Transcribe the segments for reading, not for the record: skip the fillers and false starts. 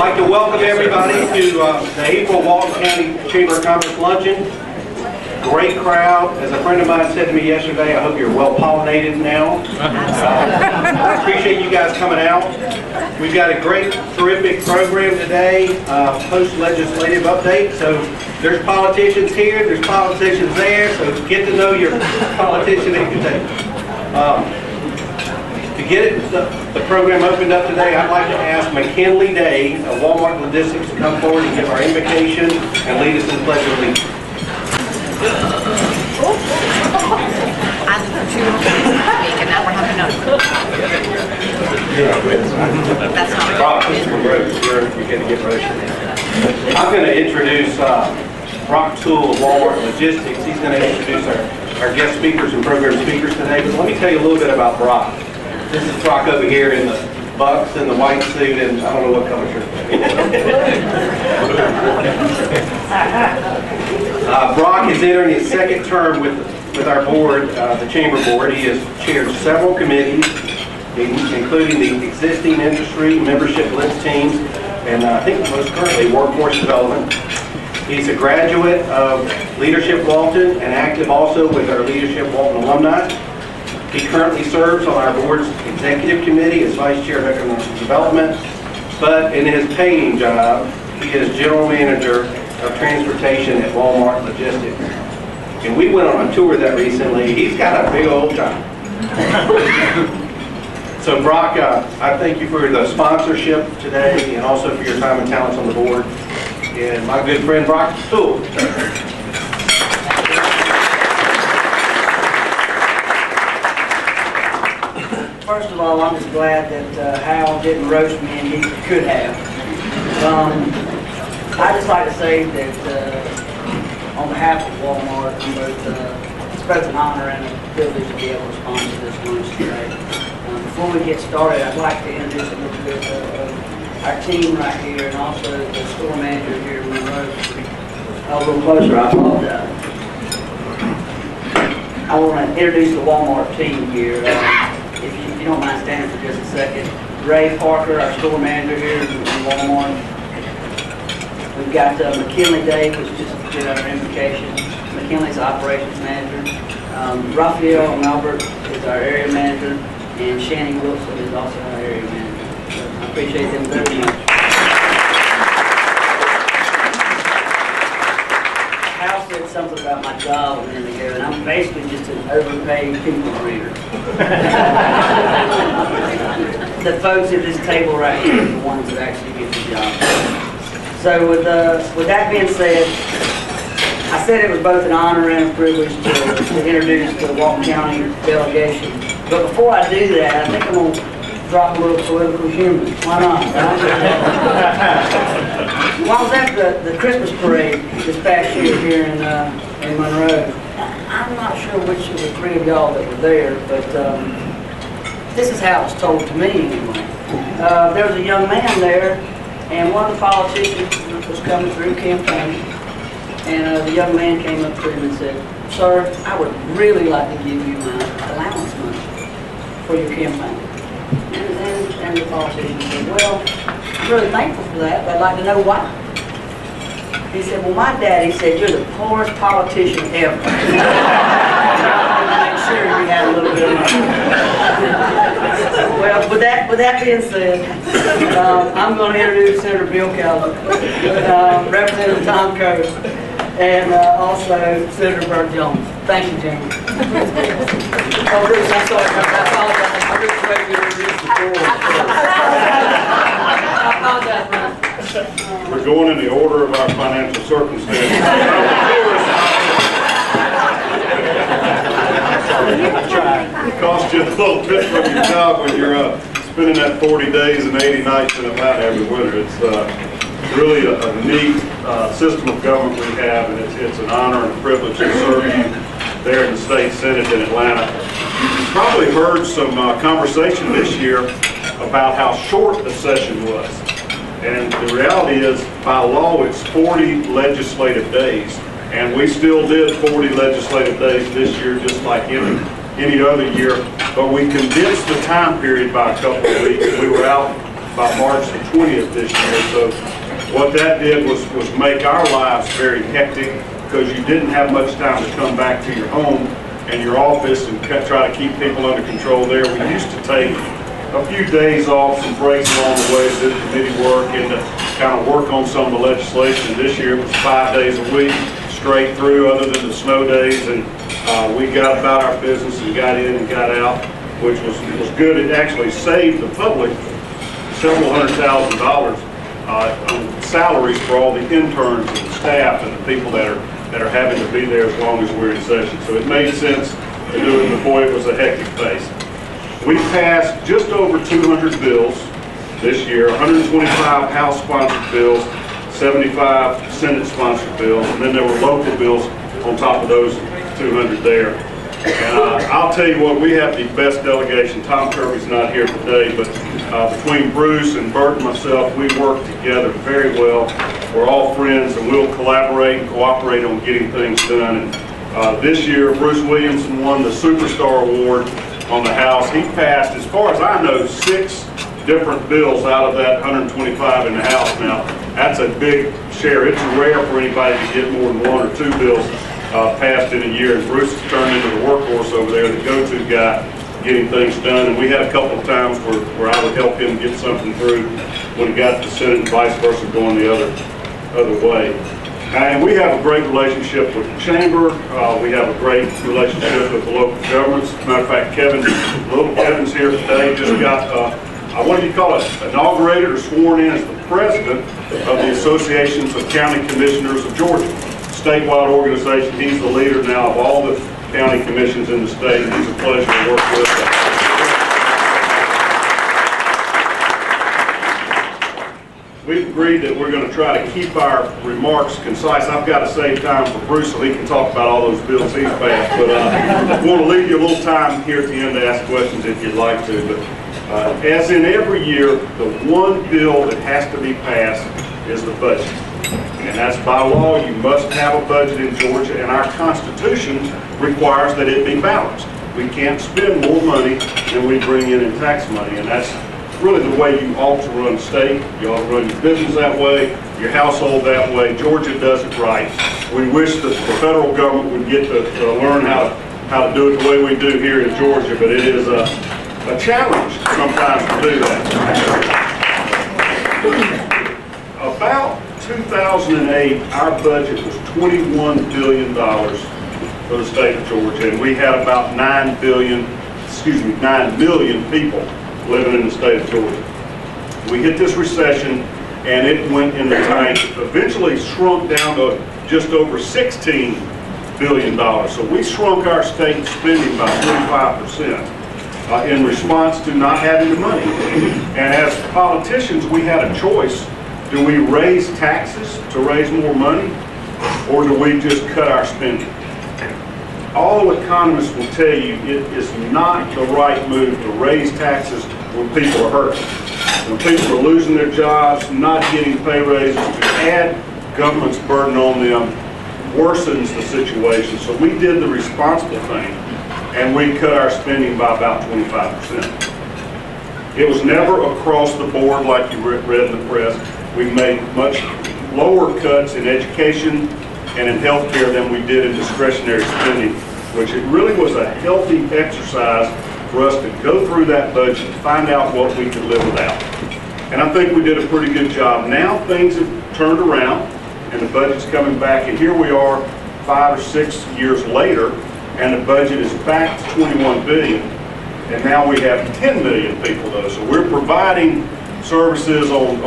I'd like to welcome everybody to the April Walton County Chamber of Commerce Luncheon. Great crowd. As a friend of mine said to me yesterday, I hope you're well pollinated now. I appreciate you guys coming out. We've got a great, terrific program today, post-legislative update. So there's politicians here, there's politicians there, so get to know your politician at your table. To get the program opened up today, I'd like to ask McKinley Day of Walmart Logistics to come forward and give our invocation and lead us in the Pledge of Allegiance. I thought you were going to speak, and now we're having another. That's not Brock, we're going to get Roshan. I'm going to introduce Brock Toole of Walmart Logistics. He's going to introduce our guest speakers and program speakers today. But let me tell you a little bit about Brock. This is Brock over here in the bucks and the white suit, and I don't know what color shirt. Brock is entering his second term with our board, the Chamber Board. He has chaired several committees, including the existing industry, membership list teams, and I think most currently workforce development. He's a graduate of Leadership Walton and active also with our Leadership Walton alumni. He currently serves on our board's executive committee as vice chair of economic development, but in his paying job, he is general manager of transportation at Walmart Logistics. And we went on a tour that recently. He's got a big old job. So Brock, I thank you for the sponsorship today and also for your time and talents on the board. And my good friend Brock Toole. First of all, I'm just glad that Hal didn't roast me and he could have. I'd just like to say that on behalf of Walmart, it's both an honor and a privilege to be able to sponsor this lunch today. Before we get started, I'd like to introduce a little bit of our team right here and also the store manager here in Monroe. A little closer, I apologize. I want to introduce the Walmart team here. If you don't mind standing for just a second. Ray Parker, our store manager here in Walmart. We've got McKinley Day, which just did our invocation. McKinley's operations manager. Raphael Malbert is our area manager. And Shannon Wilson is also our area manager. So I appreciate them very much. Hal said something about my job a minute ago, and I'm basically just an overpaid people reader. The folks at this table right here are the ones that actually get the job. So with that being said, I said it was both an honor and a privilege to introduce the Walton County delegation. But before I do that, I think I'm going to drop a little political humor. Why not, right? While I was at the Christmas parade this past year here in Monroe, I'm not sure which of the three of y'all that were there, but this is how it was told to me anyway. There was a young man there, and one of the politicians was coming through campaigning, and the young man came up to him and said, "Sir, I would really like to give you my allowance money for your campaign." And the politician said, "Well, I'm really thankful for that, but I'd like to know why." He said, "Well, my daddy said you're the poorest politician ever." Make sure you had a little bit of money. Well, with that being said, I'm going to introduce Senator Bill Calvin, Representative Tom Coe, and also Senator Burt Jones. Thank you, gentlemen. Oh, Bruce, I'm sorry. I apologize. I just waited to introduce the board. I apologize, man. We're going in the order of our financial circumstances. It costs you a little bit from your job when you're spending that 40 days and 80 nights in Atlanta every winter. It's really a neat system of government we have, and it's an honor and a privilege to serve you there in the state senate in Atlanta. You've probably heard some conversation this year about how short the session was. And the reality is, by law, it's 40 legislative days. And we still did 40 legislative days this year, just like any other year. But we condensed the time period by a couple of weeks. We were out by March the 20th this year. So what that did was make our lives very hectic, because you didn't have much time to come back to your home and your office and try to keep people under control there. We used to take a few days off, some breaks along the way to do committee work and to kind of work on some of the legislation. This year it was 5 days a week straight through, other than the snow days, and we got about our business and got in and got out, which was good. It actually saved the public several $100,000 on salaries for all the interns and the staff and the people that are having to be there as long as we're in session. So it made sense to do it before it was a hectic pace. We passed just over 200 bills this year, 125 House-sponsored bills, 75 Senate-sponsored bills, and then there were local bills on top of those 200 there. And I'll tell you what, we have the best delegation. Tom Kirby's not here today, but between Bruce and Bert and myself, we work together very well. We're all friends, and we'll collaborate and cooperate on getting things done. And this year, Bruce Williamson won the Superstar Award on the House. He passed, as far as I know, 6 different bills out of that 125 in the House. Now, that's a big share. It's rare for anybody to get more than 1 or 2 bills passed in a year, and Bruce has turned into the workhorse over there, the go-to guy getting things done. And we had a couple of times where I would help him get something through when he got to the Senate and vice versa, going the other way. And we have a great relationship with the Chamber. We have a great relationship with the local governments. As a matter of fact, little Kevin's here today, just got, what do you call it, inaugurated or sworn in as the president of the Associations of County Commissioners of Georgia. Statewide organization. He's the leader now of all the county commissions in the state. He's a pleasure to work with. We've agreed that we're going to try to keep our remarks concise. I've got to save time for Bruce so he can talk about all those bills he's passed. But I want to leave you a little time here at the end to ask questions if you'd like to. But as in every year, the one bill that has to be passed is the budget. And that's by law. You must have a budget in Georgia, and our Constitution requires that it be balanced. We can't spend more money than we bring in tax money, and that's really the way you ought to run the state. You ought to run your business that way, your household that way. Georgia does it right. We wish that the federal government would get to learn how to do it the way we do here in Georgia, but it is a challenge sometimes to do that. About 2008, our budget was $21 billion for the state of Georgia, and we had about 9 million people living in the state of Georgia. We hit this recession, and it went in the tank, eventually shrunk down to just over $16 billion. So we shrunk our state spending by 45% in response to not having the money. And as politicians, we had a choice. Do we raise taxes to raise more money, or do we just cut our spending? All economists will tell you it is not the right move to raise taxes when people are hurting. When people are losing their jobs, not getting pay raises, to add government's burden on them worsens the situation. So we did the responsible thing, and we cut our spending by about 25%. It was never across the board like you read in the press. We made much lower cuts in education and in health care than we did in discretionary spending, which it really was a healthy exercise for us to go through that budget and find out what we could live without. And I think we did a pretty good job. Now things have turned around and the budget's coming back, and here we are 5 or 6 years later, and the budget is back to $21 billion, and now we have 10 million people though. So we're providing services on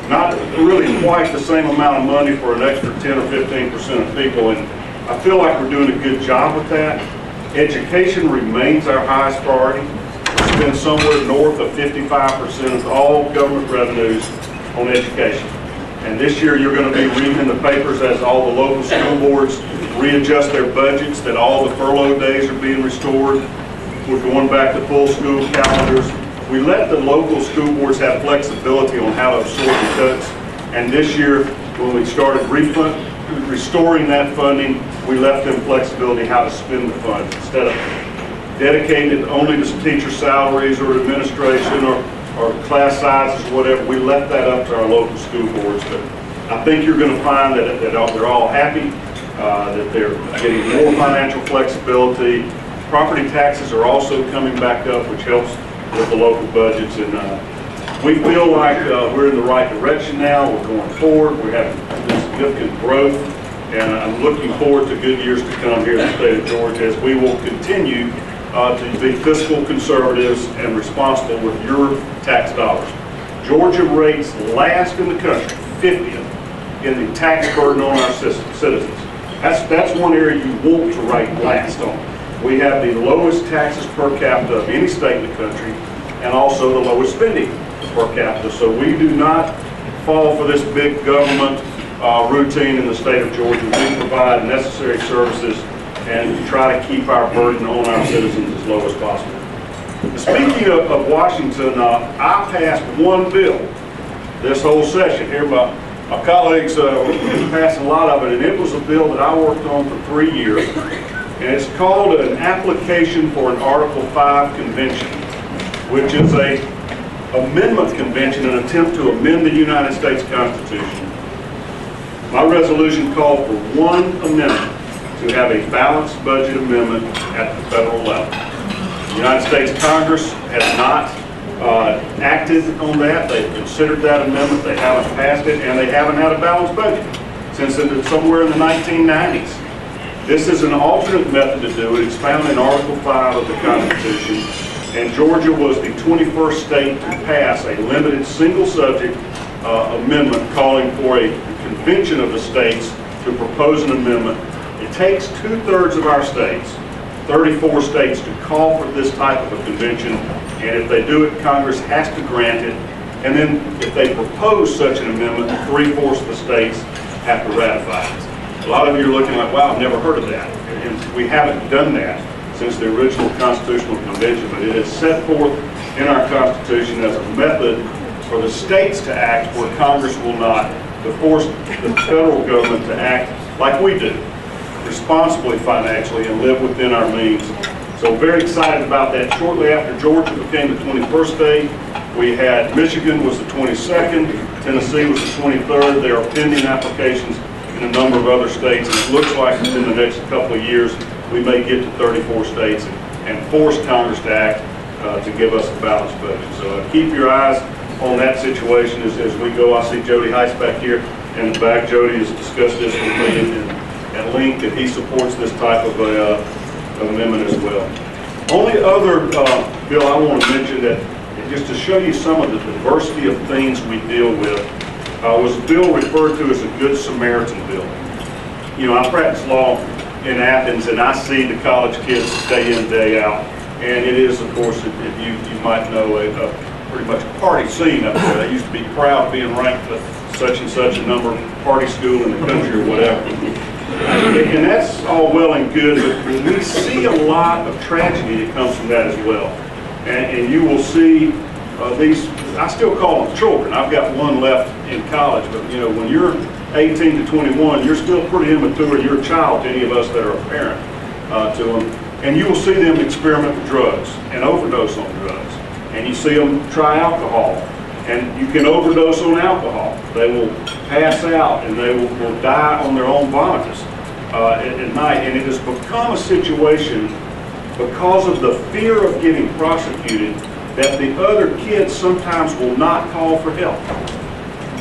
not really quite the same amount of money for an extra 10 or 15% of people, and I feel like we're doing a good job with that. Education remains our highest priority. We spend somewhere north of 55% of all government revenues on education. And this year you're going to be reading in the papers as all the local school boards readjust their budgets that all the furlough days are being restored. We're going back to full school calendars. We let the local school boards have flexibility on how to absorb the cuts. And this year, when we started restoring that funding, we left them flexibility how to spend the funds. Instead of dedicated only to teacher salaries or administration or or class sizes, whatever, we left that up to our local school boards. But I think you're going to find that they're all happy, that they're getting more financial flexibility. Property taxes are also coming back up, which helps with the local budgets. And we feel like we're in the right direction now. We're going forward. We're having significant growth. And I'm looking forward to good years to come here in the state of Georgia as we will continue to be fiscal conservatives and responsible with your tax dollars. Georgia rates last in the country, 50th, in the tax burden on our citizens. That's one area you want to rate last on. We have the lowest taxes per capita of any state in the country, and also the lowest spending per capita. So we do not fall for this big government routine in the state of Georgia. We provide necessary services and try to keep our burden on our citizens as low as possible. Speaking of Washington, I passed one bill this whole session here. My colleagues were passing a lot of it, and it was a bill that I worked on for 3 years. And it's called an application for an Article 5 convention, which is a amendment convention, an attempt to amend the United States Constitution. My resolution called for one amendment to have a balanced budget amendment at the federal level. The United States Congress has not acted on that. They've considered that amendment. They haven't passed it, and they haven't had a balanced budget since somewhere in the 1990s. This is an alternate method to do it. It's found in Article 5 of the Constitution, and Georgia was the 21st state to pass a limited single-subject amendment calling for a convention of the states to propose an amendment. It takes 2/3 of our states, 34 states, to call for this type of a convention, and if they do it, Congress has to grant it. And then if they propose such an amendment, 3/4 of the states have to ratify it. A lot of you are looking like, wow, I've never heard of that. And we haven't done that since the original Constitutional Convention, but it is set forth in our Constitution as a method for the states to act where Congress will not, to force the federal government to act like we do, responsibly financially and live within our means. So very excited about that. Shortly after Georgia became the 21st state, we had Michigan was the 22nd, Tennessee was the 23rd. There are pending applications in a number of other states, and it looks like within the next couple of years we may get to 34 states and force Congress to act to give us a balanced budget. So keep your eyes on that situation as we go. I see Jody Heiss back here in the back. Jody has discussed this with me at length, and he supports this type of amendment as well. Only other bill I want to mention, that just to show you some of the diversity of things we deal with, was a bill referred to as a Good Samaritan bill. You know, I practice law in Athens, and I see the college kids day in, day out, and it is, of course, if you might know, a pretty much a party scene up there. They used to be proud of being ranked the such and such a number party school in the country or whatever. And that's all well and good, but we see a lot of tragedy that comes from that as well. And you will see these, I still call them children. I've got one left in college, but you know, when you're 18 to 21, you're still pretty immature. You're a child to any of us that are a parent to them. And you will see them experiment with drugs and overdose on drugs. And you see them try alcohol. And you can overdose on alcohol. They will pass out and they will die on their own vomitus at night. And it has become a situation, because of the fear of getting prosecuted, that the other kids sometimes will not call for help.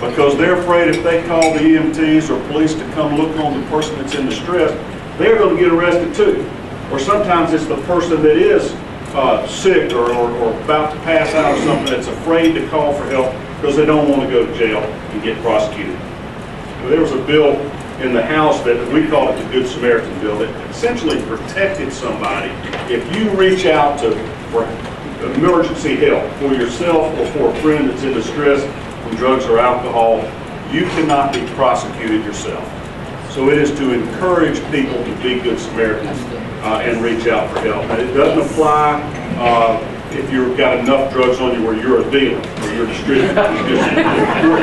Because they're afraid if they call the EMTs or police to come look on the person that's in distress, they're going to get arrested too. Or sometimes it's the person that is sick or about to pass out or something that's afraid to call for help because they don't want to go to jail and get prosecuted. There was a bill in the House that we call it the Good Samaritan bill that essentially protected somebody. If you reach out for emergency help for yourself or for a friend that's in distress from drugs or alcohol, you cannot be prosecuted yourself. So it is to encourage people to be good Samaritans and reach out for help. And it doesn't apply if you've got enough drugs on you where you're a dealer or you're a distributor.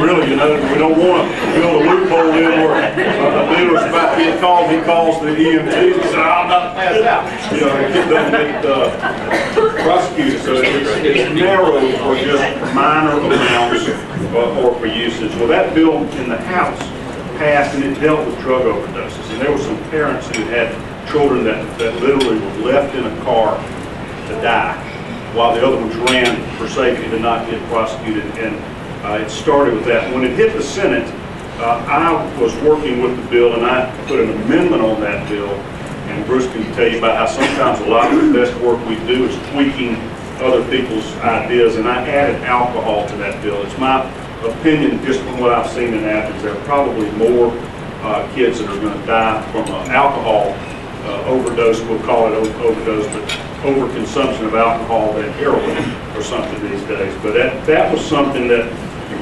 Really, you know, we don't want to build a loophole in where a dealer was about to get called, he calls the EMT and said, I'm not pass out. You know, it doesn't get prosecuted, so it's narrow for just minor amounts or for usage. Well, that bill in the House passed, and it dealt with drug overdoses. And there were some parents who had children that literally were left in a car to die, while the other ones ran for safety to not get prosecuted. And it started with that. When it hit the Senate, I was working with the bill, and I put an amendment on that bill. And Bruce can tell you about how sometimes a lot of the best work we do is tweaking other people's ideas. And I added alcohol to that bill. It's my opinion, just from what I've seen in Athens, there are probably more kids that are going to die from an alcohol overdose. We'll call it overdose, but overconsumption of alcohol than heroin or something these days. But that was something that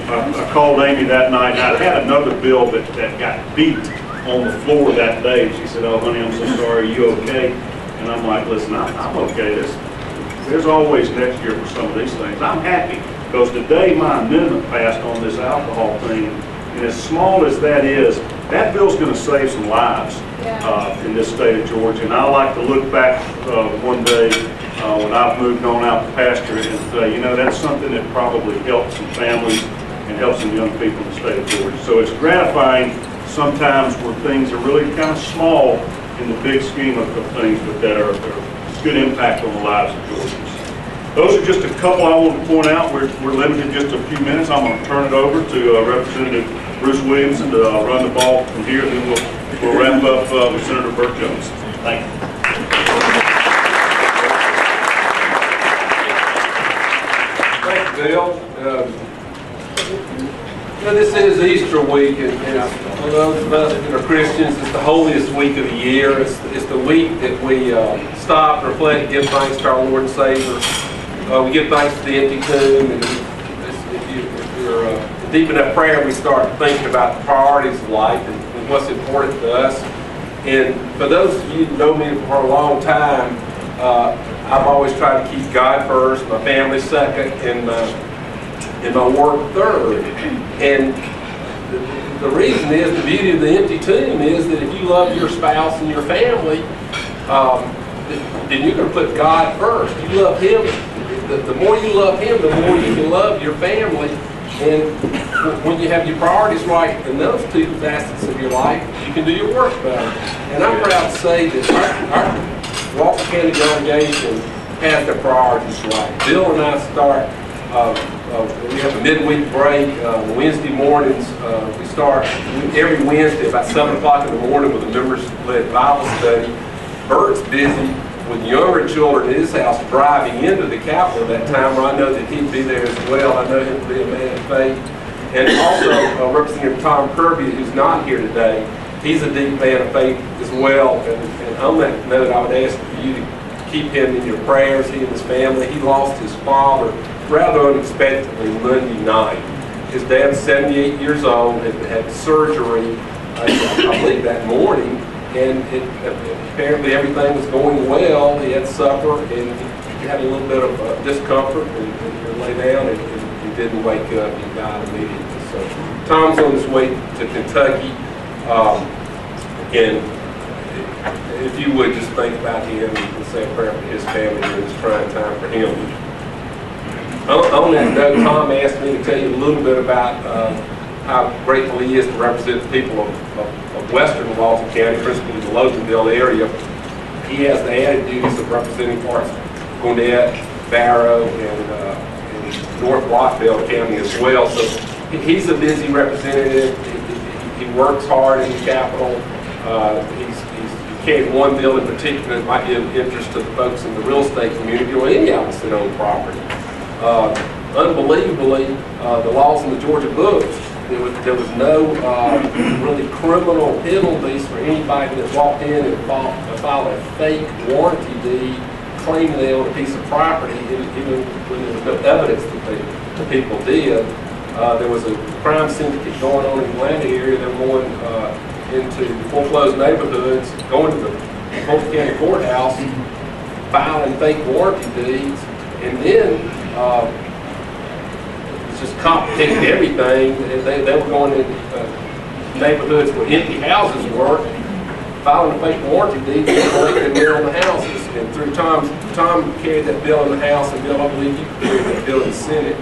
I called Amy that night, and I had another bill that got beat on the floor that day. She said, oh, honey, I'm so sorry. Are you okay? And I'm like, listen, I'm okay. There's always next year for some of these things. I'm happy because today my amendment passed on this alcohol thing, and as small as that is, that bill's going to save some lives in this state of Georgia. And I like to look back one day when I've moved on out to pasture and say, you know, that's something that probably helps some families and helps some young people in the state of Georgia. So it's gratifying sometimes where things are really kind of small in the big scheme of things, but that are good impact on the lives of Georgians. Those are just a couple I want to point out. We're limited just a few minutes. I'm going to turn it over to Representative Bruce Williamson to run the ball from here, then we'll wrap up with Senator Burt Jones. Thank you. Thank you, Bill. This is Easter week, and for those of us that are Christians, it's the holiest week of the year. It's the week that we stop, reflect, give thanks to our Lord and Savior. We give thanks to the empty tomb, and if you're deep enough prayer, we start thinking about the priorities of life and what's important to us. And for those of you who know me for a long time, I've always tried to keep God first, my family second, and my work third. And the reason is, the beauty of the empty tomb is that if you love your spouse and your family, then you're going to put God first. You love Him. The more you love Him, the more you can love your family. And when you have your priorities right in those two facets of your life, you can do your work better. And I'm proud to say that our Walton County delegation has their priorities right. Bill and I start, we have a midweek break. Wednesday mornings, we start every Wednesday about 7 o'clock in the morning with a members-led Bible study. Bert's busy with younger children in his house driving into the Capitol at that time, where I know that he'd be there as well. I know him to be a man of faith. And also Representative Tom Kirby, who's not here today, he's a deep man of faith as well. And on that note, I would ask for you to keep him in your prayers, he and his family. He lost his father rather unexpectedly Monday night. His dad's 78 years old, had surgery, I believe that morning, and apparently everything was going well. He had supper, and he had a little bit of discomfort, and lay down, and he didn't wake up. He died immediately. So Tom's on his way to Kentucky, and if you would just think about him and say a prayer for his family during this trying time for him. On that note, Tom asked me to tell you a little bit about how grateful he is to represent the people of western Walton County, principally the Loganville area. He has the added duties of representing parts of Gwinnett, Barrow, and North Rockville County as well. So he's a busy representative. He works hard in the Capitol. He carried one bill in particular that might be of interest to the folks in the real estate community or any of us that own property. Unbelievably, the laws in the Georgia books, there was no really criminal penalties for anybody that walked in and filed a fake warranty deed claiming they owned a piece of property, even when there was no evidence that the people did. There was a crime syndicate going on in the Atlanta area. They were going into foreclosed neighborhoods, going to the Walton County courthouse, filing fake warranty deeds, and then it's just complicated everything. They were going in neighborhoods where empty houses were, filing a fake warranty deed and collecting there on the houses. And through Tom carried that bill in the House, and Bill, I believe you carried that bill in the Senate.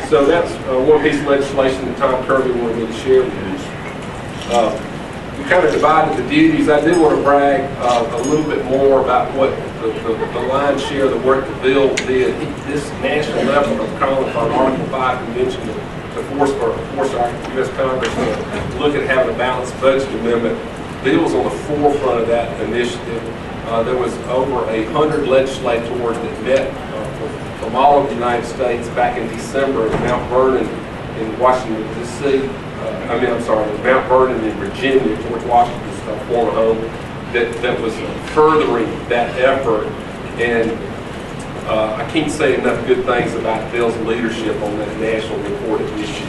So that's one piece of legislation that Tom Kirby wanted me to share with you. We kind of divided the duties. I do want to brag a little bit more about what the lion's share of the work that Bill did. This national effort of calling for an Article 5 convention to force our U.S. Congress to look at having a balanced budget amendment. Bill was on the forefront of that initiative. There was over 100 legislators that met from all of the United States back in December at Mount Vernon in Washington, D.C. Mount Vernon in Virginia, George Washington's former home, that was furthering that effort. And I can't say enough good things about Bill's leadership on that national reported issue.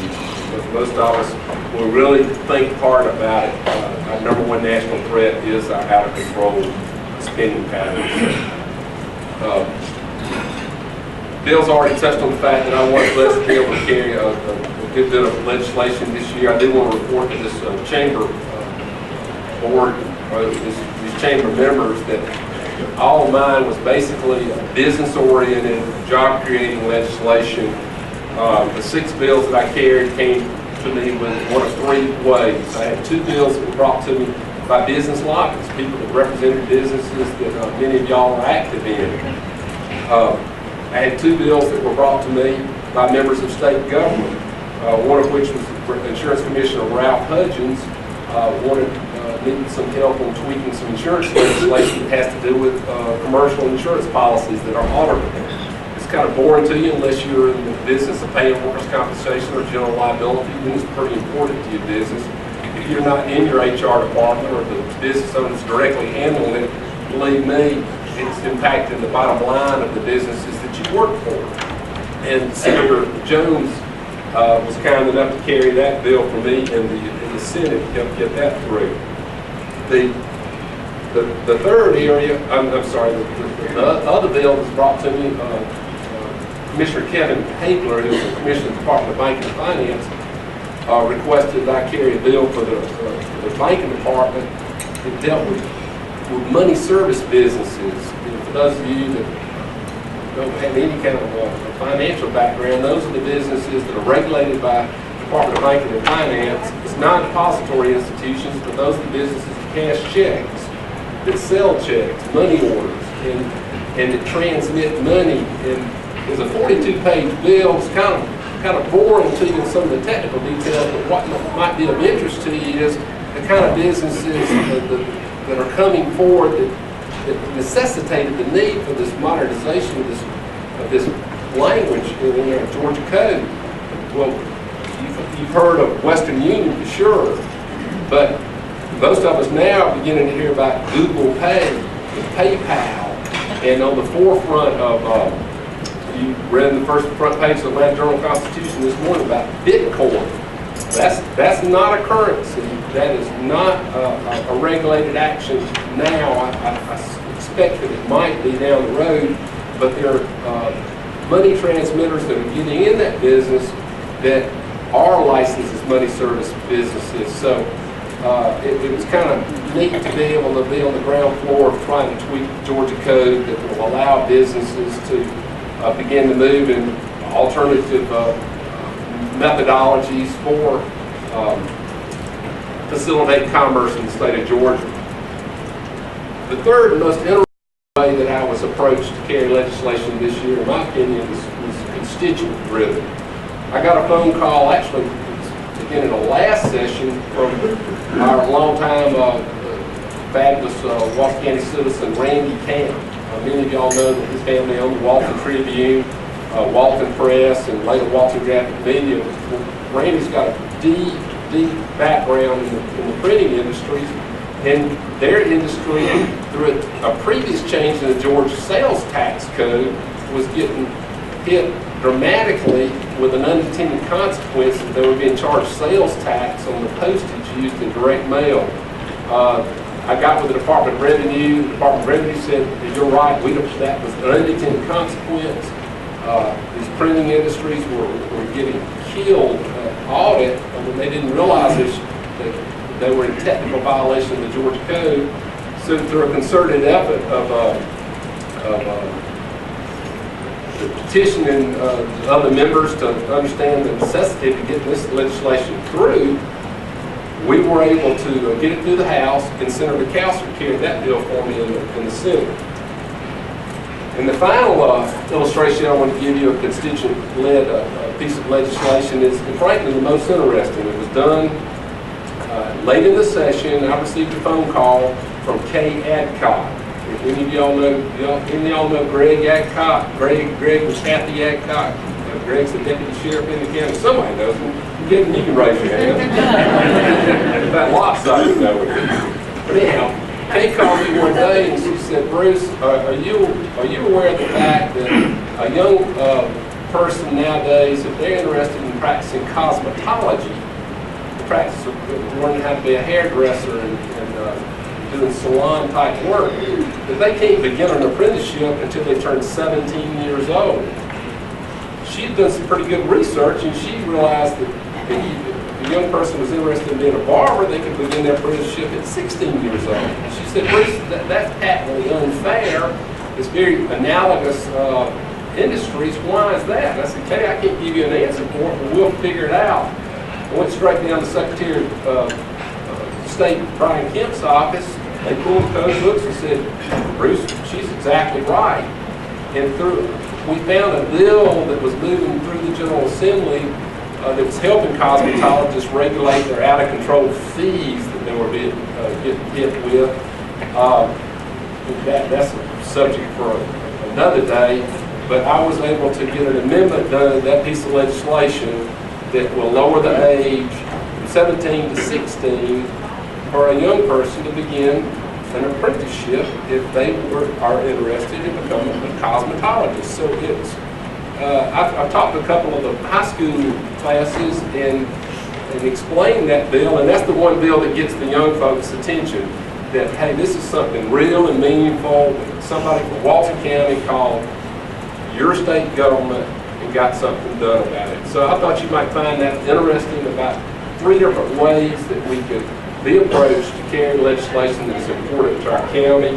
But most of us will really think hard about it. Our number one national threat is our out of control spending patterns. Bill's already touched on the fact that I was blessed to be able to carry a good bit of legislation this year. I do want to report to this chamber board, or these chamber members, that all of mine was basically business-oriented, job-creating legislation. The 6 bills that I carried came to me with one of 3 ways. I had 2 bills that were brought to me by business lobbyists, people that represented businesses that many of y'all are active in. I had 2 bills that were brought to me by members of state government, one of which was Insurance Commissioner Ralph Hudgens, needed some help on tweaking some insurance legislation that has to do with commercial insurance policies that are auditable. It's kind of boring to you unless you're in the business of paying workers' compensation or general liability, then it's pretty important to your business. If you're not in your HR department or the business owner's directly handling it, believe me, it's impacting the bottom line of the businesses that you work for. And Senator Jones was kind enough to carry that bill for me in the Senate to help get that through. The third area, the other bill was brought to me, Commissioner Kevin Hagler, who is the Commissioner of the Department of Banking and Finance, requested that I carry a bill for the banking department that dealt with money service businesses. For those of you that don't have any kind of financial background, those are the businesses that are regulated by the Department of Banking and Finance. It's non-depository institutions, but those are the businesses that cash checks, that sell checks, money orders, and that transmit money. And there's a 42-page bill. It's kind of boring to you in some of the technical details, but what might be of interest to you is the kind of businesses that are coming forward that necessitated the need for this modernization of this language in our Georgia code. Well, you've heard of Western Union for sure, but most of us now are beginning to hear about Google Pay and PayPal, and on the forefront of, you read in the front page of the Atlanta Journal-Constitution this morning about Bitcoin. That's not a currency. That is not a regulated action now. I expect that it might be down the road, but there are money transmitters that are getting in that business that are licensed as money service businesses. So it was kind of neat to be able to be on the ground floor of trying to tweak the Georgia code that will allow businesses to begin to move in alternative methodologies for facilitate commerce in the state of Georgia. The third and most interesting way that I was approached to carry legislation this year, in my opinion, was constituent driven. I got a phone call, actually, beginning the last session, from our longtime fabulous Walton County citizen, Randy Camp. Many of y'all know that his family owned the Walton Tribune, Walton Press, and later Walton Graphic Media. Randy's got a deep background in the printing industry, and their industry, through a previous change in the Georgia sales tax code, was getting hit dramatically with an unintended consequence that they were being charged sales tax on the postage used in direct mail. I got with the Department of Revenue. The Department of Revenue said, you're right, that was an unintended consequence. These printing industries were getting killed audit when they didn't realize they were in technical violation of the Georgia Code. So through a concerted effort of petitioning other members to understand the necessity to get this legislation through, we were able to get it through the House, and Senator Cowser carried that bill for me in the Senate. And the final illustration I want to give you, a constituent-led piece of legislation, is frankly the most interesting. It was done late in the session. I received a phone call from Kay Adcock. If any of y'all know, Greg Adcock? Greg was Kathy Adcock. Greg's the deputy sheriff in the county. Somebody knows him. You can raise your hand. In fact, lots of you know him. But anyhow, Kay called me one day and she said, "Bruce, are you aware of the fact that a young person nowadays, if they're interested in practicing cosmetology, the practice of learning how to be a hairdresser and doing salon type work, that they can't begin an apprenticeship until they turn 17 years old?" She had done some pretty good research, and she realized that if a young person was interested in being a barber, they could begin their apprenticeship at 16 years old. And she said, "Bruce, that's patently unfair. It's very analogous industries. Why is that?" And I said, "Kay, I can't give you an answer for it, but we'll figure it out." I went straight down to Secretary of State Brian Kemp's office. They pulled code books and said, "Bruce, she's exactly right." And we found a bill that was moving through the General Assembly that was helping cosmetologists regulate their out-of-control fees that they were being hit with. That's a subject for another day. But I was able to get an amendment done to that piece of legislation that will lower the age from 17 to 16 for a young person to begin an apprenticeship if they are interested in becoming a cosmetologist. So it's, I've talked to a couple of the high school classes and explained that bill, and that's the one bill that gets the young folks' attention, that, hey, this is something real and meaningful. Somebody from Walton County called your state government and got something done about it. So I thought you might find that interesting, about 3 different ways that we could be approached to carry legislation that's important to our county.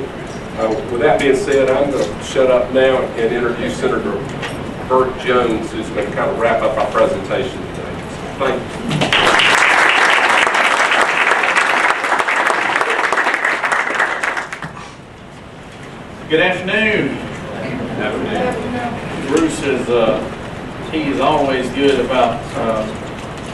With that being said, I'm going to shut up now and introduce Senator Burt Jones, who's going to kind of wrap up our presentation today. Thank you. Good afternoon. Bruce is he is always good about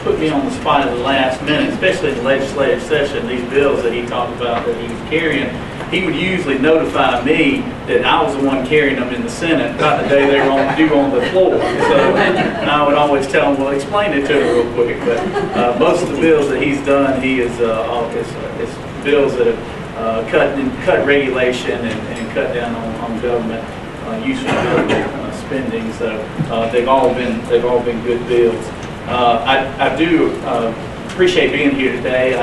putting me on the spot at the last minute, especially in the legislative session. These bills that he talked about that he was carrying, he would usually notify me that I was the one carrying them in the Senate about the day they were due on the floor. So I would always tell him, "Well, explain it to me real quick." But most of the bills that he's done, he is it's bills that have cut regulation and cut down on government use of government spending. So they've all been good bills. I do appreciate being here today.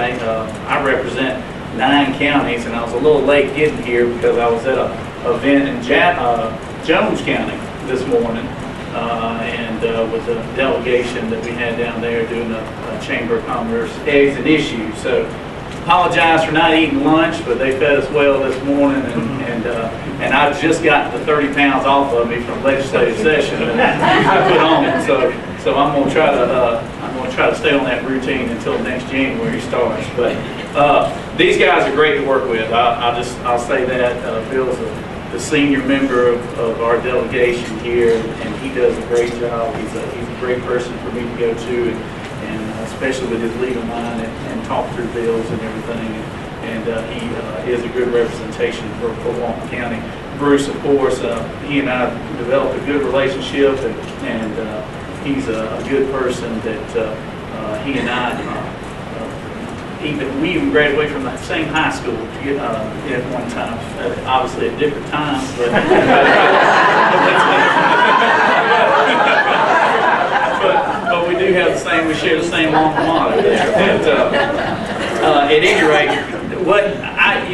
I represent 9 counties, and I was a little late getting here because I was at an event in Jones County this morning, and with a delegation that we had down there doing a Chamber of Commerce eggs and issues. So apologize for not eating lunch, but they fed us well this morning, and I've just gotten the 30 pounds off of me from legislative session that I put on. So I'm gonna try to stay on that routine until next January starts. But these guys are great to work with. I'll say that. Bill's the senior member of our delegation here, and he does a great job. He's a great person for me to go to, and especially with his legal mind and talk through bills and everything. And he is a good representation for Walton County. Bruce, of course, he and I developed a good relationship, and he's a good person that he and I, we even graduated from the same high school at one time, obviously at different times, but but we do have the same, we share the same alma mater there. But at any rate,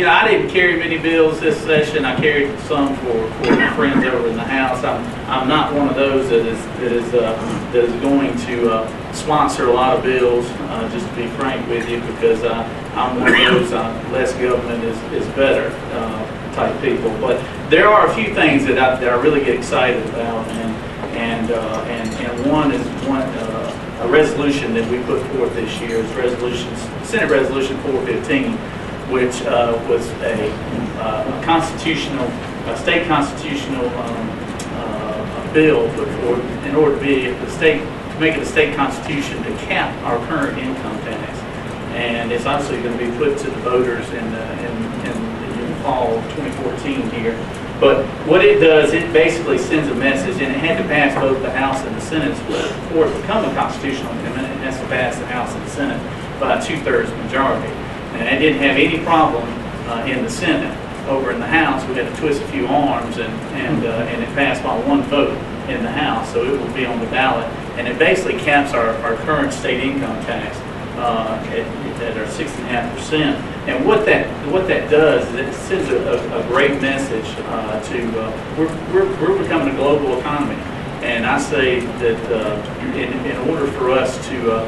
you know, I didn't carry many bills this session. I carried some for my friends over in the house. I'm not one of those that is going to sponsor a lot of bills. Just to be frank with you, because I'm one of those less government is better type people. But there are a few things that I really get excited about, and one is a resolution that we put forth this year is Senate Resolution 415, which was a state constitutional bill put forth in order to make it a state constitution to cap our current income tax. And it's obviously going to be put to the voters in the fall of 2014 here. But what it does, it basically sends a message, and it had to pass both the House and the Senate for it to become a constitutional amendment. It has to pass the House and the Senate by a 2/3 majority. And it didn't have any problem in the Senate. Over in the House, we had to twist a few arms, and it passed by one vote in the House, so it will be on the ballot. And it basically caps our current state income tax at our 6.5%. And what that does is it sends a great message we're becoming a global economy. And I say that in order for us to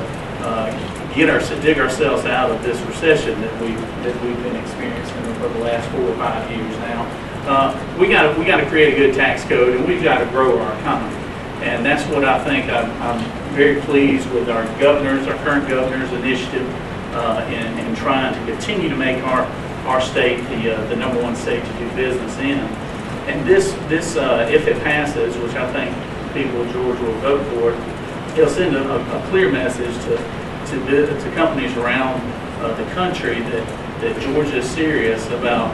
dig ourselves out of this recession that we've been experiencing for the last 4 or 5 years now, we got to create a good tax code, and we've got to grow our economy. And that's what I think. I'm very pleased with our current governor's initiative in trying to continue to make our state the #1 state to do business in. And this if it passes, which I think people of Georgia will vote for it, it'll send a clear message to companies around the country that Georgia is serious about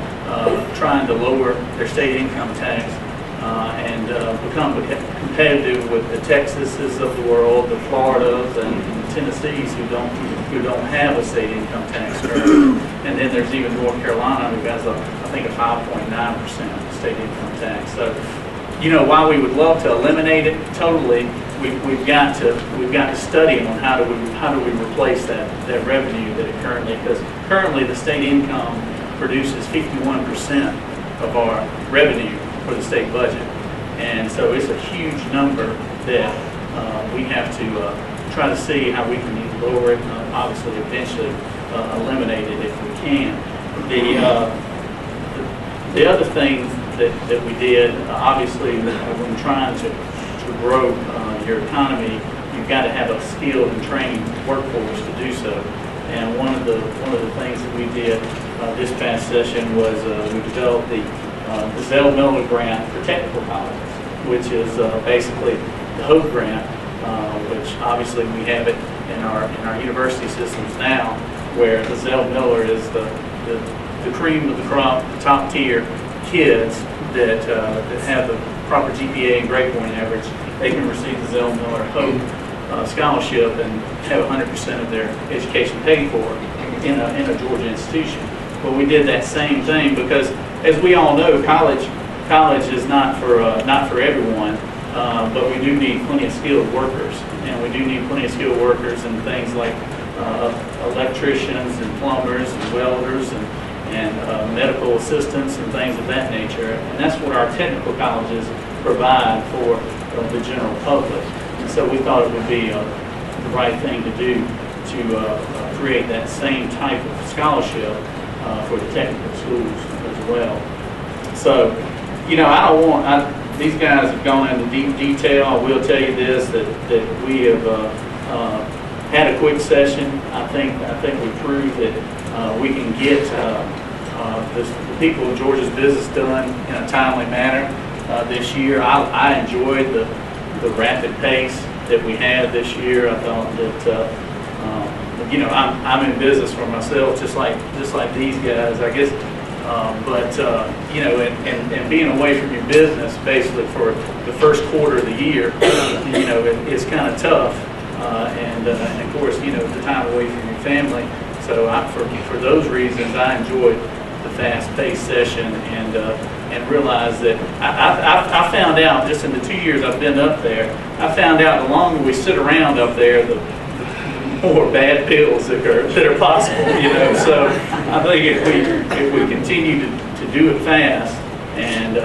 trying to lower their state income tax and become competitive with the Texases of the world, the Floridas and Tennessees who don't have a state income tax currently. And then there's even North Carolina who has I think a 5.9% state income tax. So, you know, while we would love to eliminate it totally, we've got to study on how do we replace that revenue that it because currently the state income produces 51% of our revenue for the state budget, and so it's a huge number that we have to try to see how we can either lower it, obviously eventually eliminate it if we can. The other thing that we did, obviously, when trying to grow your economy, you've got to have a skilled and trained workforce to do so. And one of the things that we did this past session was we developed the Zell Miller Grant for technical colleges, which is basically the HOPE grant, which obviously we have it in our university systems now, where the Zell Miller is the cream of the crop, the top tier kids that have the proper GPA and grade point average. They can receive the Zell Miller HOPE scholarship and have 100% of their education paid for in a Georgia institution. But we did that same thing because, as we all know, college is not for everyone. But we do need plenty of skilled workers, and we do need plenty of skilled workers in things like electricians and plumbers and welders and medical assistants and things of that nature. And that's what our technical colleges provide for the general public. And so we thought it would be the right thing to do to create that same type of scholarship for the technical schools as well. So, you know, these guys have gone into deep detail. I will tell you this, that we have had a quick session. I think we proved that we can get the people of Georgia's business done in a timely manner this year. I enjoyed the rapid pace that we had this year. I thought that you know, I'm in business for myself, just like these guys, I guess. You know, and being away from your business basically for the first quarter of the year, you know, it's kind of tough. And of course, you know, the time away from your family. So for those reasons, I enjoyed the fast-paced session and realized that I found out just in the 2 years I've been up there, I found out the longer we sit around up there, the more bad bills that are possible, you know. So I think if we continue to do it fast and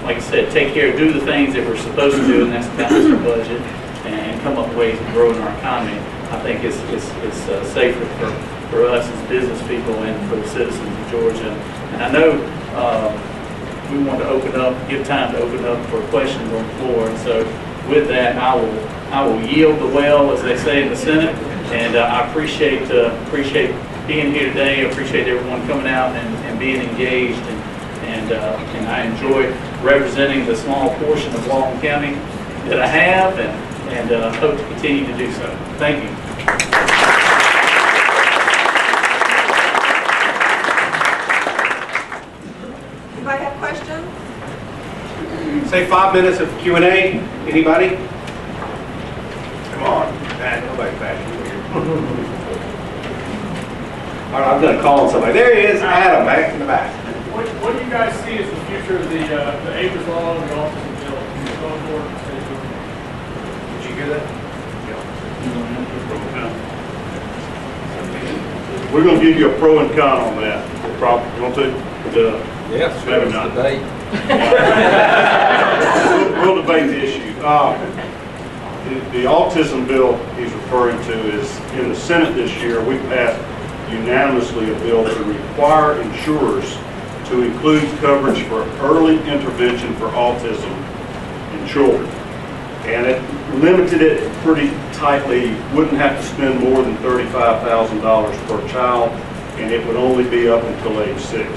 like I said, take care, do the things that we're supposed to do, and that's balance our budget and come up with ways of growing our economy, I think it's safer for us as business people and for the citizens of Georgia. And I know we want to open up, give time to open up for questions on the floor. And so with that, I will yield the well, as they say in the Senate. And I appreciate being here today. I appreciate everyone coming out and being engaged. And I enjoy representing the small portion of Walton County that I have, and hope to continue to do so. Thank you. Anybody have questions? Say 5 minutes of Q&A. Anybody? Come on. Nobody fashioned here. All right, I'm going to call on somebody. There he is. Adam, back in the back. What do you guys see as the future of the Acres Law and the autism bill going forward in the state of Georgia? Did you hear that? We're going to give you a pro and con on that. Probably, you want to? Yes, maybe not. Debate. We'll debate the issue. The autism bill he's referring to is in the Senate this year. We passed unanimously a bill to require insurers to include coverage for early intervention for autism in children. And it limited it pretty tightly. You wouldn't have to spend more than $35,000 per child, and it would only be up until age 6.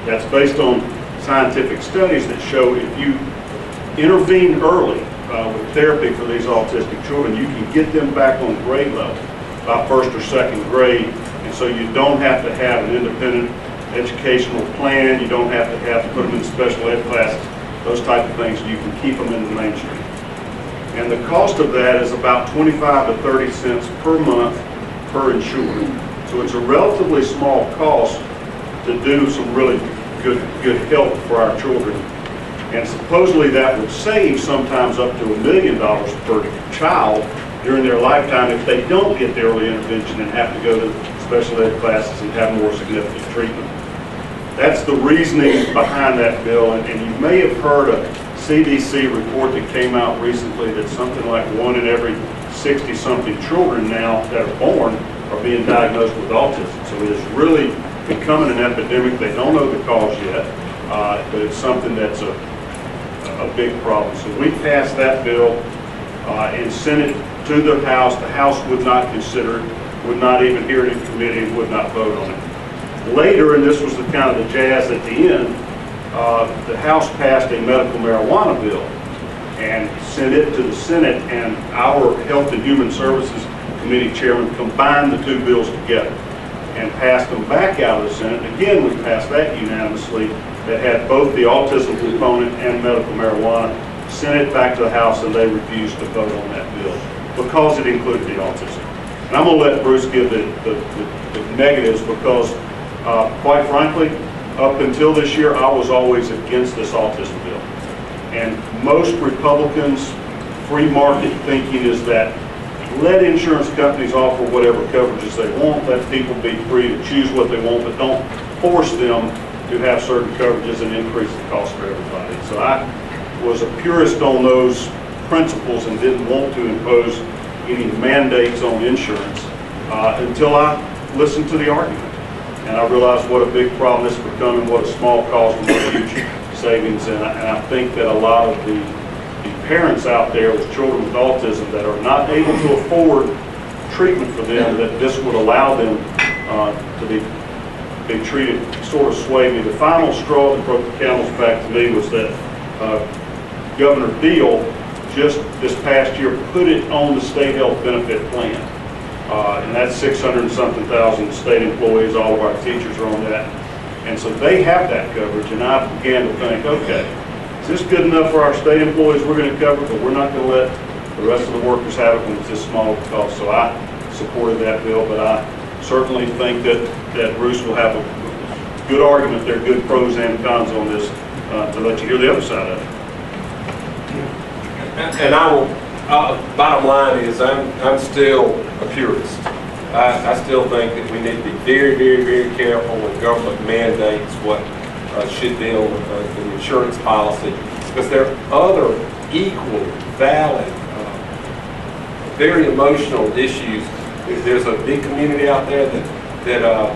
That's based on scientific studies that show if you intervene early with therapy for these autistic children, you can get them back on grade level by 1st or 2nd grade, and so you don't have to have an independent educational plan, you don't have to put them in special ed classes, those type of things, you can keep them in the mainstream. And the cost of that is about 25 to 30 cents per month per insured. So it's a relatively small cost to do some really good help for our children. And supposedly that would save sometimes up to $1 million per child during their lifetime if they don't get the early intervention and have to go to special ed classes and have more significant treatment. That's the reasoning behind that bill, and you may have heard a CDC report that came out recently that something like 1 in every 60-something children now that are born are being diagnosed with autism. So it is really becoming an epidemic. They don't know the cause yet, but it's something that's a big problem. So we passed that bill and sent it to the House. The House would not consider it, would not even hear it in committee, and would not vote on it. Later, and this was the kind of the jazz at the end, the House passed a medical marijuana bill and sent it to the Senate, and our Health and Human Services Committee chairman combined the two bills together and passed them back out of the Senate. Again, we passed that unanimously, that had both the autism component and medical marijuana, sent it back to the House, and they refused to vote on that bill because it included the autism. And I'm going to let Bruce give the negatives because, quite frankly, up until this year, I was always against this autism bill. And most Republicans' free market thinking is that let insurance companies offer whatever coverages they want, let people be free to choose what they want, but don't force them to have certain coverages and increase the cost for everybody. So I was a purist on those principles and didn't want to impose any mandates on insurance until I listened to the argument. And I realized what a big problem this would become and what a small cost and what a huge savings. And I think that a lot of the parents out there with children with autism that are not able to afford treatment for them, that this would allow them to be treated, sort of swayed me. The final straw that broke the camel's back to me was that Governor Deal just this past year put it on the state health benefit plan. And that's 600 and something thousand state employees, all of our teachers are on that. And so they have that coverage, and I began to think, okay, is this good enough for our state employees? We're going to cover it, but we're not going to let the rest of the workers have it when it's this small of a cost. So I supported that bill, but I certainly think that Bruce will have a good argument. There are good pros and cons on this to let you hear the other side of it. And I will Bottom line is, I'm still a purist. I still think that we need to be very, very, very careful when government mandates what should be on the insurance policy, because there are other equally valid, very emotional issues. There's a big community out there that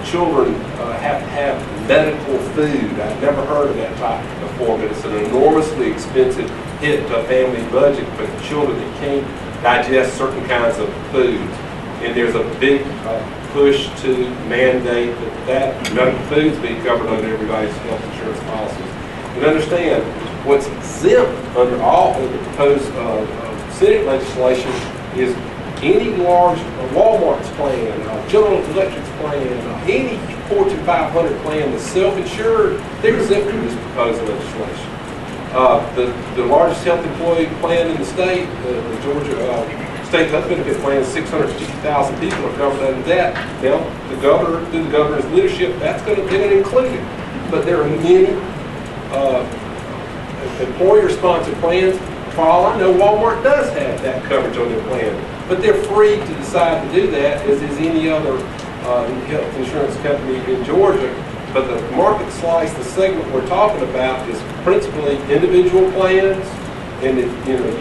children have to have medical food. I've never heard of that topic before, but it's an enormously expensive hit to a family budget for the children that can't digest certain kinds of foods. And there's a big push to mandate that medical foods be covered under everybody's health insurance policies. And understand, what's exempt under all of the proposed Senate legislation is any large Walmart's plan, General Electric's plan, any Fortune 500 plan that's self-insured, they're exempt from this proposed legislation. The largest health employee plan in the state, the Georgia State Health Benefit Plan, 650,000 people are covered under that. Now, the governor, through the governor's leadership, that's going to be included. But there are many employer-sponsored plans. For all I know, Walmart does have that coverage on their plan. But they're free to decide to do that, as is any other health insurance company in Georgia. But the market slice, the segment we're talking about, is principally individual plans, and if,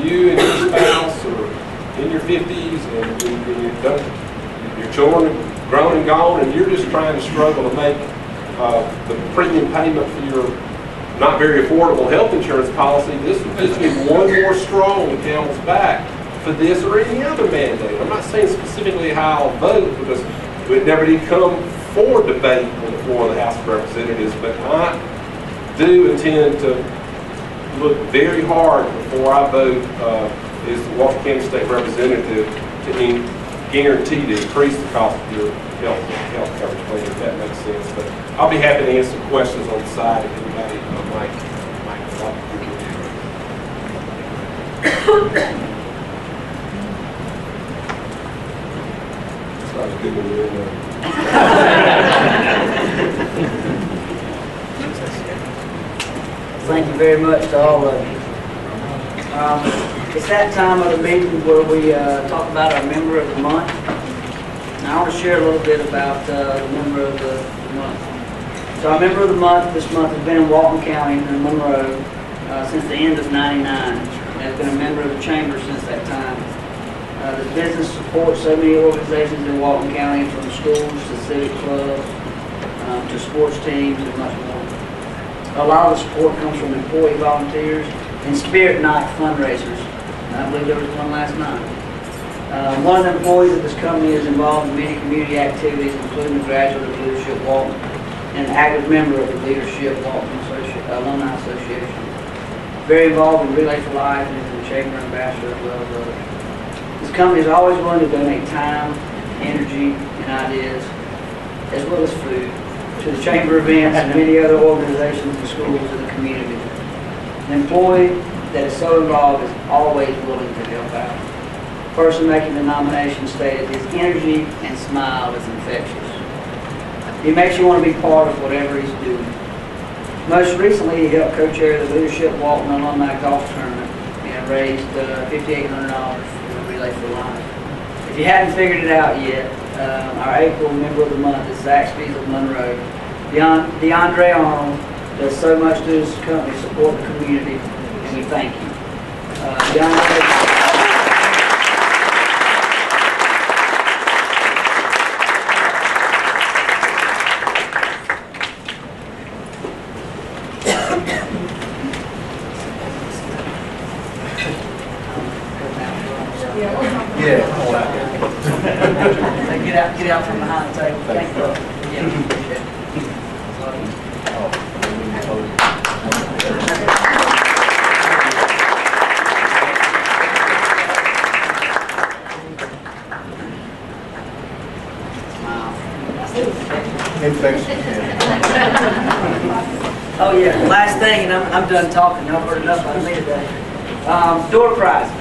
you and your spouse are in your 50s and your children are grown and gone, and you're just trying to struggle to make the premium payment for your not very affordable health insurance policy, this would just be one more straw on the camel's back for this or any other mandate. I'm not saying specifically how I'll vote, because it never did come for debate on the floor of the House of Representatives, but I do intend to look very hard before I vote as the Walton County State Representative to guarantee to increase the cost of your health coverage plan, if that makes sense. But I'll be happy to answer questions on the side if anybody might like to. It's not a good one there. Thank you very much to all of you. It's that time of the meeting where we talk about our member of the month. Now I want to share a little bit about the member of the month. So our member of the month this month has been in Walton County in Monroe since the end of '99. And has been a member of the chamber since that time. The business supports so many organizations in Walton County, from schools to civic clubs to sports teams and much more. A lot of the support comes from employee volunteers and Spirit Night fundraisers. I believe there was one last night. One of the employees of this company is involved in many community activities, including the graduate of Leadership Walton and an active member of the Leadership Walton Alumni Association. Very involved in Relay for Life and is the chamber ambassador as well as others. This company is always willing to donate time, energy, and ideas, as well as food, to the chamber events and many other organizations and schools in the community. An employee that is so involved is always willing to help out. The person making the nomination stated his energy and smile is infectious. He makes you want to be part of whatever he's doing. Most recently, he helped co-chair the Leadership Walton Alumni Golf Tournament and raised $5,800 for the Relay for Life. If you hadn't figured it out yet, our April member of the month is Zaxby's of Monroe. DeAndre Arnold does so much to his company to support the community, and we thank you. DeAndre, get out from behind the table. Thank you. Yeah, appreciate it. Oh yeah, last thing, and I'm done talking. Y'all heard enough out of me today. Door prizes.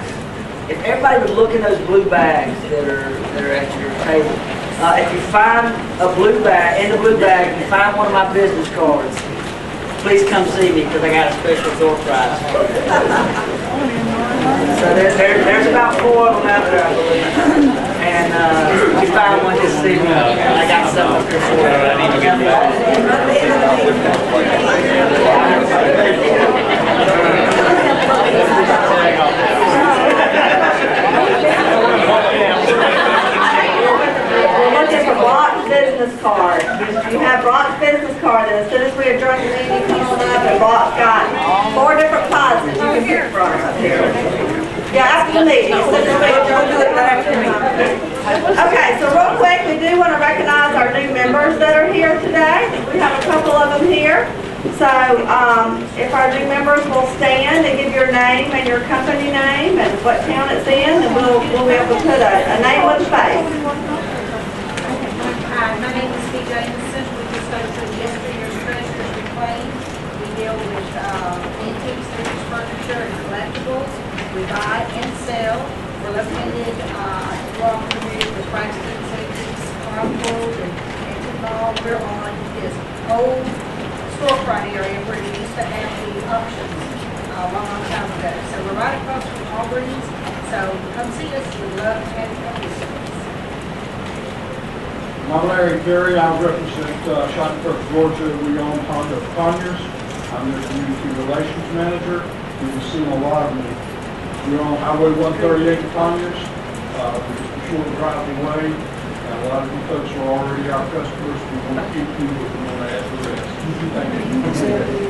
If everybody would look in those blue bags that are at your table, if you find a blue bag, in the blue bag, if you find one of my business cards, please come see me because I got a special door prize for you. So there's about 4 of them out there, I believe. And we found one this evening, and I got some up here for you. We're looking for Brock's business card. You have Brock's business card, and as soon as we adjourn the meeting, come on up, and Brock's got 4 different prizes you can pick from up here. Yeah, after the meeting. As soon as we adjourn, do it right after the meeting. Okay, so real quick, we do want to recognize our new members that are here today. We have a couple of them here. So if our new members will stand and give your name and your company name and what town it's in, and we'll be able to put a name with a face. Hi, my name is Steve Jameson. We just go through yesteryear's treasures reclaimed. We deal with antiques, vintage furniture, and collectibles. We buy and sell. We're located along the Braxton Antiques Road and Antique Mall. We're on this old storefront area where we used to have the auctions a long time ago. So we're right across from Aubrey's. So come see us. We'd love to have you come visit us. I'm Larry Carey. I represent Shottenburg, Georgia. We own Honda Conyers. I'm their community relations manager. You've seen a lot of me. We're on Highway 138 in Conyers. We're just a short drive away. And a lot of you folks are already our customers. We want to keep you if we want to add the rest. Thank you.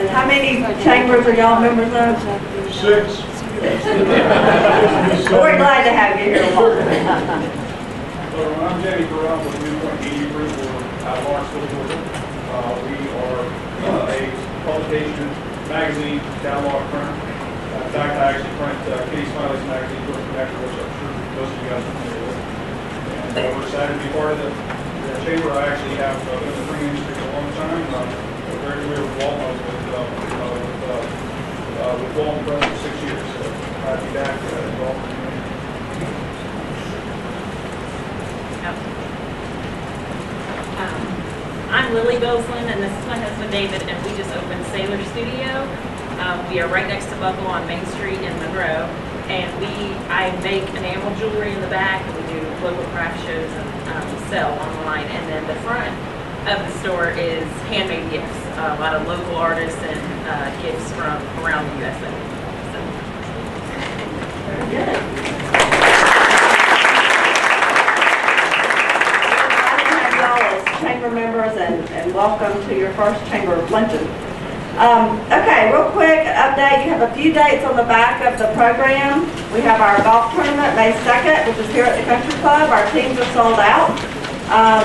And how many chambers are y'all members of? 6. We're glad to have you here. I'm Jamie Burrell with Newpoint Media Group. We're out of Lawrenceville, Georgia. We are a publication, magazine, catalog firm. In fact, I actually print Kitty Smiley's magazine, Georgia Connector, which I'm sure most of you guys are familiar with. And we're excited to be part of the chamber. I actually have been in the printing industry for a long time. We're very familiar with Walton. I was with Walton Press for 6 years. So I'll be back involved. I'm Lily Boslin, and this is my husband David, and we just opened Sailor Studio. We are right next to Buckle on Main Street in Monroe, and I make enamel jewelry in the back, and we do local craft shows and sell online. And then the front of the store is handmade gifts, a lot of local artists and gifts from around the USA. So. Very good. Chamber members and welcome to your first chamber luncheon. Okay, real quick update. You have a few dates on the back of the program. We have our golf tournament May 2nd, which is here at the Country Club. Our teams are sold out,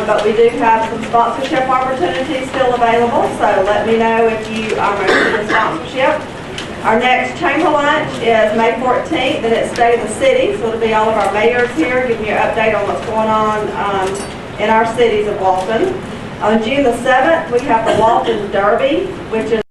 but we do have some sponsorship opportunities still available, so let me know if you are interested in sponsorship. Our next chamber lunch is May 14th, and it's State of the City, so it'll be all of our mayors here giving you an update on what's going on in our cities of Walton. On June the 7th, we have the Walton Derby, which is